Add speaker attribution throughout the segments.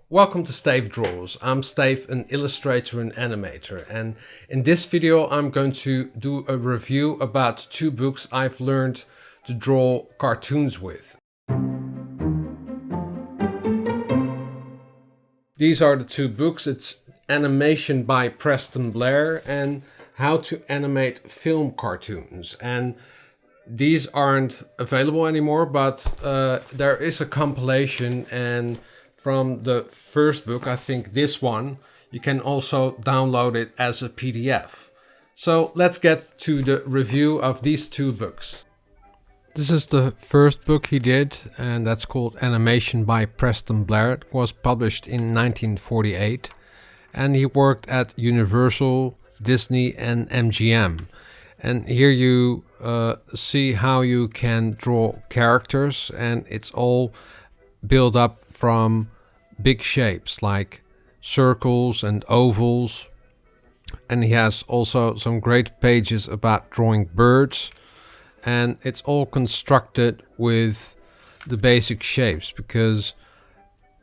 Speaker 1: Welcome to Stave Draws. I'm Stave, an illustrator and animator, and in this video I'm going to do a review about two books I've learned to draw cartoons with. These are the two books. It's Animation by Preston Blair and How to Animate Film Cartoons. And these aren't available anymore, but there is a compilation, and from the first book, I think this one, you can also download it as a PDF. So let's get to the review of these two books. This is the first book he did, and that's called Animation by Preston Blair. It was published in 1948, and he worked at Universal, Disney and MGM. And here you see how you can draw characters, and it's all built up from big shapes like circles and ovals. And he has also some great pages about drawing birds, and it's all constructed with the basic shapes, because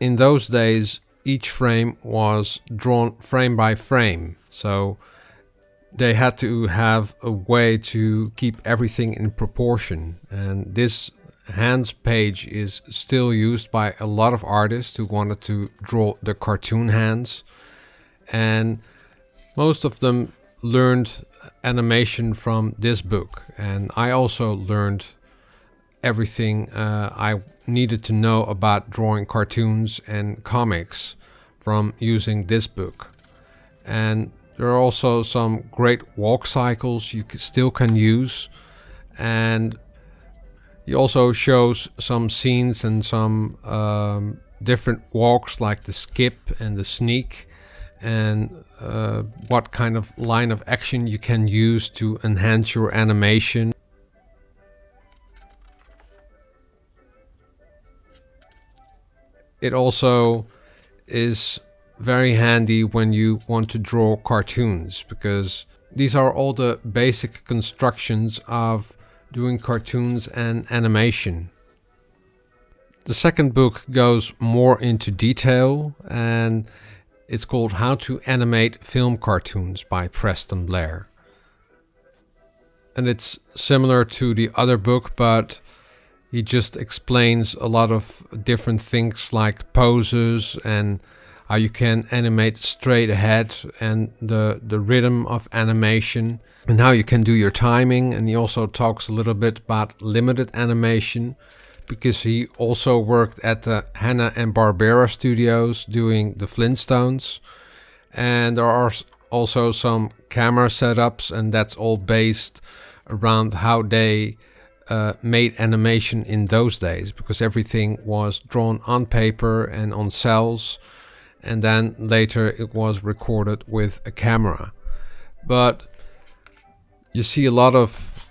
Speaker 1: in those days each frame was drawn frame by frame, so they had to have a way to keep everything in proportion. And this hands page is still used by a lot of artists who wanted to draw the cartoon hands, and most of them learned animation from this book. And I also learned everything I needed to know about drawing cartoons and comics from using this book. And there are also some great walk cycles you still can use, and he also shows some scenes and some different walks like the skip and the sneak, and what kind of line of action you can use to enhance your animation. It also is very handy when you want to draw cartoons, because these are all the basic constructions of doing cartoons and animation. The second book goes more into detail, and it's called How to Animate Film Cartoons by Preston Blair. And it's similar to the other book, but he just explains a lot of different things like poses and how you can animate straight ahead, and the rhythm of animation, and how you can do your timing. And he also talks a little bit about limited animation, because he also worked at the Hanna-Barbera studios doing the Flintstones. And there are also some camera setups, and that's all based around how they made animation in those days, because everything was drawn on paper and on cells, and then later it was recorded with a camera. But you see a lot of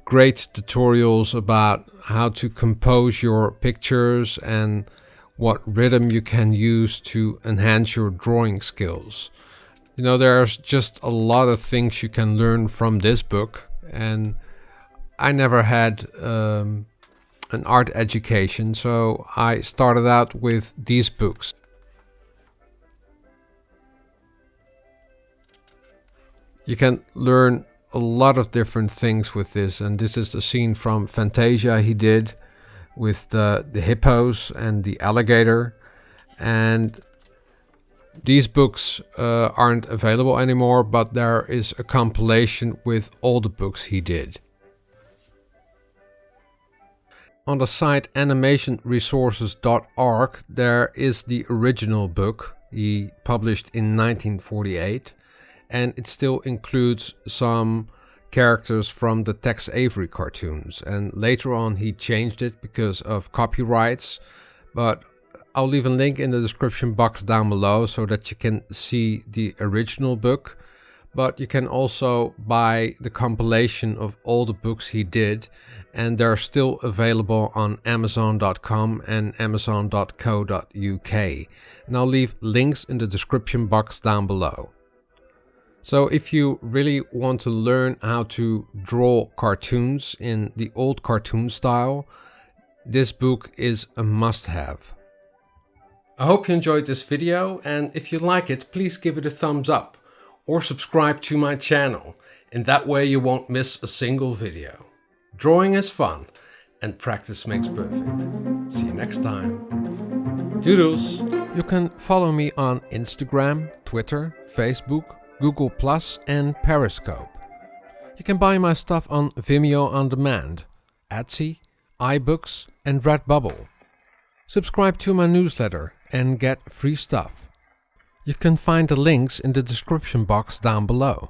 Speaker 1: great tutorials about how to compose your pictures and what rhythm you can use to enhance your drawing skills. You know, there's just a lot of things you can learn from this book, and I never had an art education, so I started out with these books. You can learn a lot of different things with this, and this is a scene from Fantasia he did with the hippos and the alligator. And these books aren't available anymore, but there is a compilation with all the books he did. On the site animationresources.org there is the original book he published in 1948. And it still includes some characters from the Tex Avery cartoons. And later on he changed it because of copyrights. But I'll leave a link in the description box down below so that you can see the original book. But you can also buy the compilation of all the books he did. And they're still available on Amazon.com and Amazon.co.uk. And I'll leave links in the description box down below. So if you really want to learn how to draw cartoons in the old cartoon style, this book is a must-have. I hope you enjoyed this video, and if you like it, please give it a thumbs up or subscribe to my channel. In that way you won't miss a single video. Drawing is fun and practice makes perfect. See you next time. Doodles! You can follow me on Instagram, Twitter, Facebook, Google+, and Periscope. You can buy my stuff on Vimeo On Demand, Etsy, iBooks, and Redbubble. Subscribe to my newsletter and get free stuff. You can find the links in the description box down below.